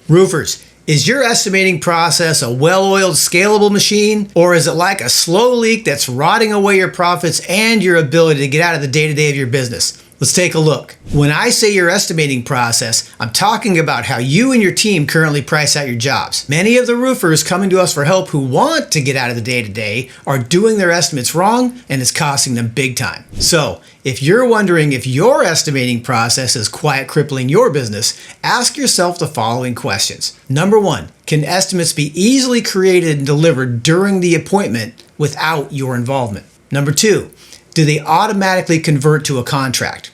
Roofers, is your estimating process a well-oiled, scalable machine, or is it like a slow leak that's rotting away your profits and your ability to get out of the day-to-day of your business? Let's take a look. When I say your estimating process, I'm talking about how you and your team currently price out your jobs. Many of the roofers coming to us for help who want to get out of the day-to-day are doing their estimates wrong, and it's costing them big time. So, if you're wondering if your estimating process is quiet crippling your business, ask yourself the following questions. Number one, can estimates be easily created and delivered during the appointment without your involvement? Number two, do they automatically convert to a contract?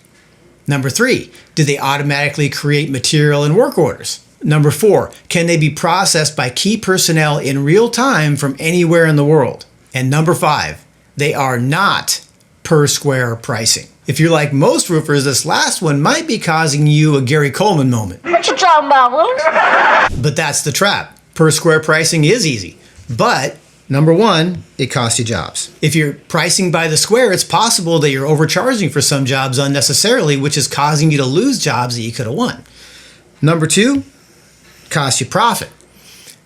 Number three, do they automatically create material and work orders? Number four, can they be processed by key personnel in real time from anywhere in the world? And number five, they are not per square pricing. If you're like most roofers, this last one might be causing you a Gary Coleman moment. What you talking about, Luke? But that's the trap. Per square pricing is easy, but number one, it costs you jobs. If you're pricing by the square, it's possible that you're overcharging for some jobs unnecessarily, which is causing you to lose jobs that you could have won. Number two, costs you profit.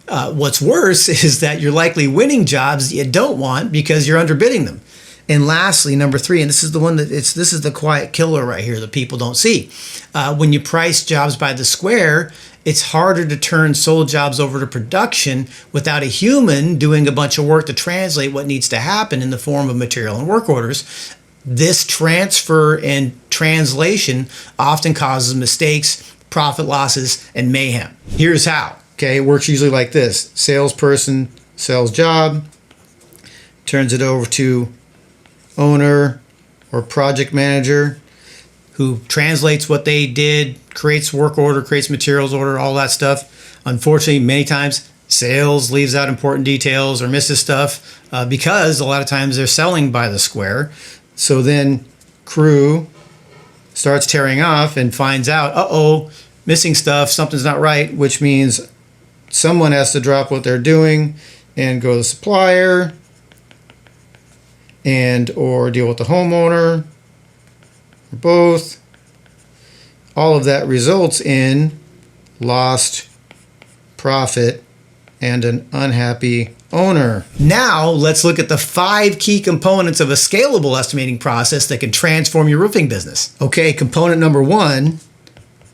What's worse is that you're likely winning jobs that you don't want because you're underbidding them. And lastly, number three, and this is the one that this is the quiet killer right here that people don't see. When you price jobs by the square, it's harder to turn sold jobs over to production without a human doing a bunch of work to translate what needs to happen in the form of material and work orders. This transfer and translation often causes mistakes, profit losses, and mayhem. Here's how. Okay, it works usually like this. Salesperson sells job, turns it over to owner or project manager who translates what they did, creates work order, creates materials order, all that stuff. Unfortunately, many times sales leaves out important details or misses stuff because a lot of times they're selling by the square. So then crew starts tearing off and finds out, uh-oh, missing stuff, something's not right, which means someone has to drop what they're doing and go to the supplier and or deal with the homeowner, or both. All of that results in lost profit and an unhappy owner. Now, let's look at the 5 key components of a scalable estimating process that can transform your roofing business. Okay, component number 1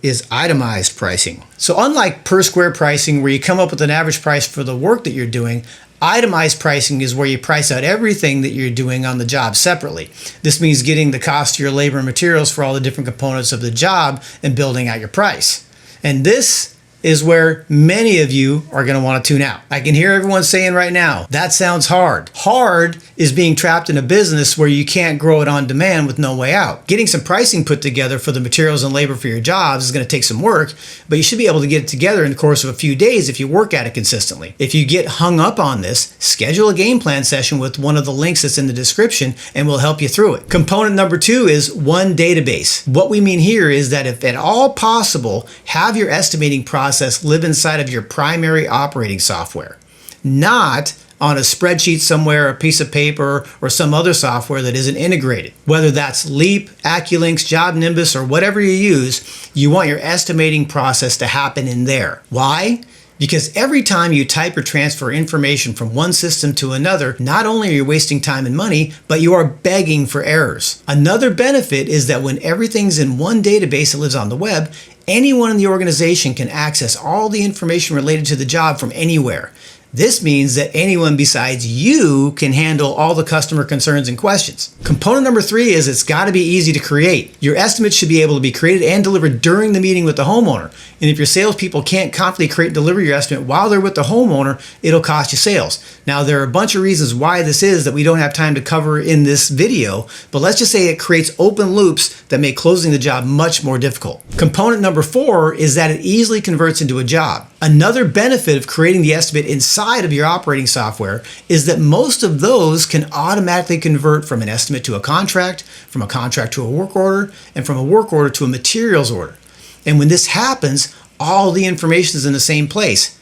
is itemized pricing. So unlike per square pricing, where you come up with an average price for the work that you're doing, itemized pricing is where you price out everything that you're doing on the job separately. This means getting the cost of your labor and materials for all the different components of the job and building out your price. And this is where many of you are going to want to tune out. I can hear everyone saying right now, that sounds hard. Hard is being trapped in a business where you can't grow it on demand with no way out. Getting some pricing put together for the materials and labor for your jobs is going to take some work, but you should be able to get it together in the course of a few days if you work at it consistently. If you get hung up on this, schedule a game plan session with one of the links that's in the description and we'll help you through it. Component number 2 is one database. What we mean here is that if at all possible, have your estimating process live inside of your primary operating software, not on a spreadsheet somewhere, a piece of paper, or some other software that isn't integrated. Whether that's Leap, AccuLynx, Job Nimbus, or whatever you use, you want your estimating process to happen in there. Why? Because every time you type or transfer information from one system to another, not only are you wasting time and money, but you are begging for errors. Another benefit is that when everything's in one database that lives on the web, anyone in the organization can access all the information related to the job from anywhere. This means that anyone besides you can handle all the customer concerns and questions. Component number 3 is it's got to be easy to create. Your estimates should be able to be created and delivered during the meeting with the homeowner. And if your salespeople can't confidently create and deliver your estimate while they're with the homeowner, it'll cost you sales. Now, there are a bunch of reasons why this is that we don't have time to cover in this video, but let's just say it creates open loops that make closing the job much more difficult. Component number 4 is that it easily converts into a job. Another benefit of creating the estimate inside of your operating software is that most of those can automatically convert from an estimate to a contract, from a contract to a work order, and from a work order to a materials order. And when this happens, all the information is in the same place.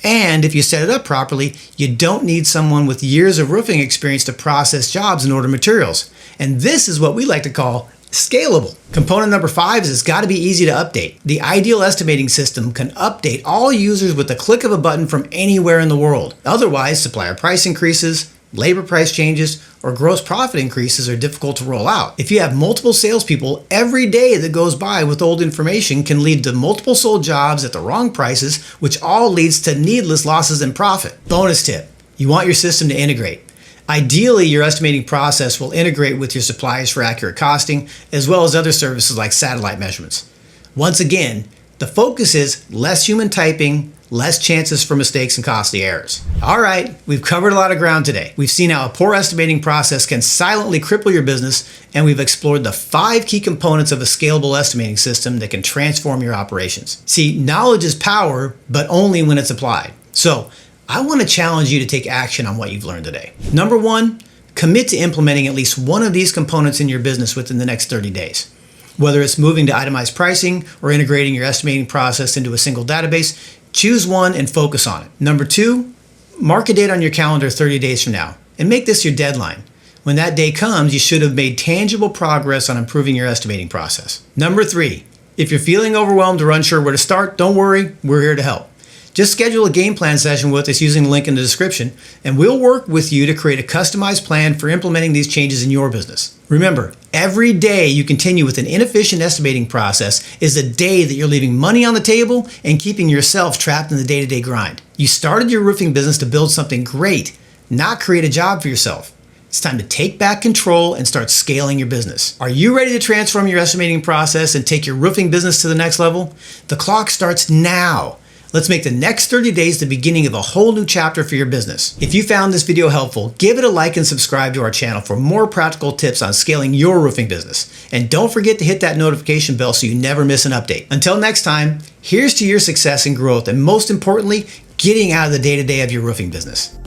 And if you set it up properly, you don't need someone with years of roofing experience to process jobs and order materials. And this is what we like to call Scalable. Component number 5 is it's got to be easy to update. The ideal estimating system can update all users with the click of a button from anywhere in the world. Otherwise, supplier price increases, labor price changes, or gross profit increases are difficult to roll out. If you have multiple salespeople, every day that goes by with old information can lead to multiple sold jobs at the wrong prices, which all leads to needless losses in profit. Bonus tip: you want your system to integrate. Ideally, your estimating process will integrate with your suppliers for accurate costing, as well as other services like satellite measurements. Once again, the focus is less human typing, less chances for mistakes and costly errors. All right, we've covered a lot of ground today. We've seen how a poor estimating process can silently cripple your business, and we've explored the 5 key components of a scalable estimating system that can transform your operations. See, knowledge is power, but only when it's applied. So, I want to challenge you to take action on what you've learned today. Number 1, commit to implementing at least one of these components in your business within the next 30 days. Whether it's moving to itemized pricing or integrating your estimating process into a single database, choose one and focus on it. Number 2, mark a date on your calendar 30 days from now and make this your deadline. When that day comes, you should have made tangible progress on improving your estimating process. Number 3, if you're feeling overwhelmed or unsure where to start, don't worry, we're here to help. Just schedule a game plan session with us using the link in the description, and we'll work with you to create a customized plan for implementing these changes in your business. Remember, every day you continue with an inefficient estimating process is a day that you're leaving money on the table and keeping yourself trapped in the day-to-day grind. You started your roofing business to build something great, not create a job for yourself. It's time to take back control and start scaling your business. Are you ready to transform your estimating process and take your roofing business to the next level? The clock starts now. Let's make the next 30 days the beginning of a whole new chapter for your business. If you found this video helpful, give it a like and subscribe to our channel for more practical tips on scaling your roofing business. And don't forget to hit that notification bell so you never miss an update. Until next time, here's to your success and growth, and most importantly, getting out of the day-to-day of your roofing business.